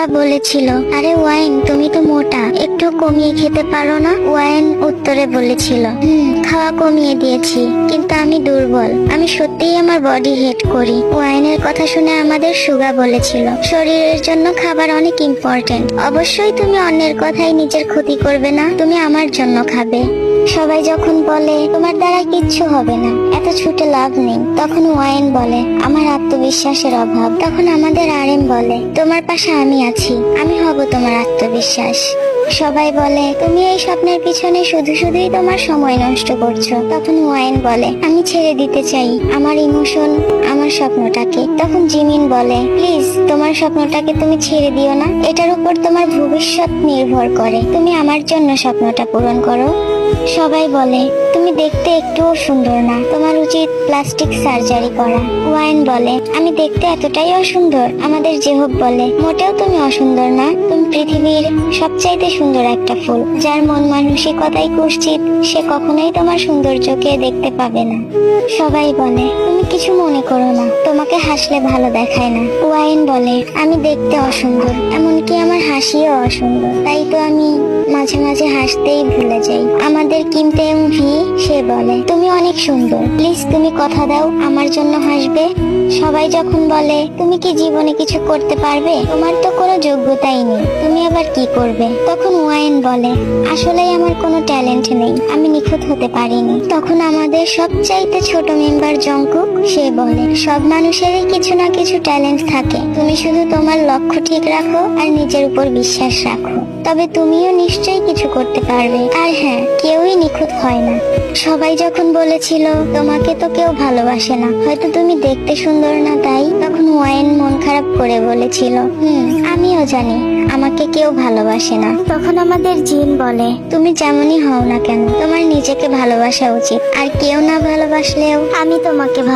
ওরা বলেছিল, আরে ওয়াইন তুমি তো মোটা, একটু কমিয়ে খেতে পারো না? ওয়াইন উত্তরে বলেছিল, খাওয়া কমিয়ে দিয়েছি, কিন্তু আমি দুর্বল, আমি সত্যিই আমার বডি হেট করি। ওয়াইনের কথা শুনে আমাদের সুগা বলেছিল, শরীরের জন্য খাবার অনেক ইম্পর্টেন্ট, অবশ্যই তুমি অন্যের কথাই নিজের ক্ষতি করবে না, তুমি আমার জন্য খাবে। সবাই যখন বলে তোমার দ্বারা কিচ্ছু হবে না, এত ছুটে লাভ নেই, তখন ওয়াইন বলে আমার আত্মবিশ্বাসের অভাব। তখন আমাদের আরএম বলে তোমার পাশে আমি আছি, আমি হব তোমার আত্মবিশ্বাস। সবাই বলে তুমি এই স্বপ্নের পিছনে শুধুই তোমার সময় নষ্ট করছো। তখন ওয়াইন বলে আমি ছেড়ে দিতে চাই আমার ইমোশন, আমার স্বপ্নটাকে। তখন জিমিন বলে প্লিজ তোমার স্বপ্নটাকে তুমি ছেড়ে দিও না, এটার উপর তোমার ভবিষ্যৎ নির্ভর করে, তুমি আমার জন্য স্বপ্নটা পূরণ করো। সবাই বলে তুমি দেখতে একটুও সুন্দর না, তোমার উচিত প্লাস্টিক সার্জারি করা। ওয়াইন বলে আমি দেখতে এতটাই অসুন্দর? আমাদের জেহব বলে মোটেও তুমি অসুন্দর না, তুমি পৃথিবীর সবচাইতে সুন্দর একটা ফুল, যার মন মানসিকতাই কুৎসিত, সে কখনোই তোমার সৌন্দর্যকে দেখতে পাবে না। সবাই বলে তুমি কিছু মনে করো না, তোমাকে হাসলে ভালো দেখায় না। ওয়াইন বলে আমি দেখতে অসুন্দর, এমনকি আমার হাসিও অসুন্দর, তাই তো আমি মাঝে মাঝে হাসতেই ভুলে যাই। আমাদের কিমতেম ভি সে বলে তুমি অনেক সুন্দর, প্লিজ তুমি কথা দাও আমার জন্য হাসবে। সবাই যখন বলে তুমি কি জীবনে কিছু করতে পারবে, তোমার তো কোনো যোগ্যতাই নেই, তুমি আবার কি করবে? তখন ওয়াইন বলে আসলেই আমার কোনো ট্যালেন্ট নেই, আমি নিখুঁত হতে পারিনি। তখন আমাদের সবচাইতে ছোট মেম্বার জংকুক সে বলে সব মানুষেরই কিছু না কিছু ট্যালেন্ট থাকে, তুমি শুধু তোমার লক্ষ্য ঠিক রাখো আর নিজের উপর বিশ্বাস রাখো, তবে তুমিও নিশ্চয়ই কিছু করতে পারবে। আর হ্যাঁ, কেউই নিখুঁত হয় না। সবাই যখন বলেছিল তোমাকে তো কেউ ভালোবাসে না, হয়তো তুমি দেখতে সুন্দর না তাই, তখন ওয়াইন মন খারাপ করে বলেছিল আমিও জানি আমাকে কেউ ভালোবাসে না। তখন আমাদের জিন বলে তুমি যেমনই হও না কেন তোমার নিজেকে ভালোবাসা উচিত, আর কেউ না ভালোবাসলেও আমি তোমাকে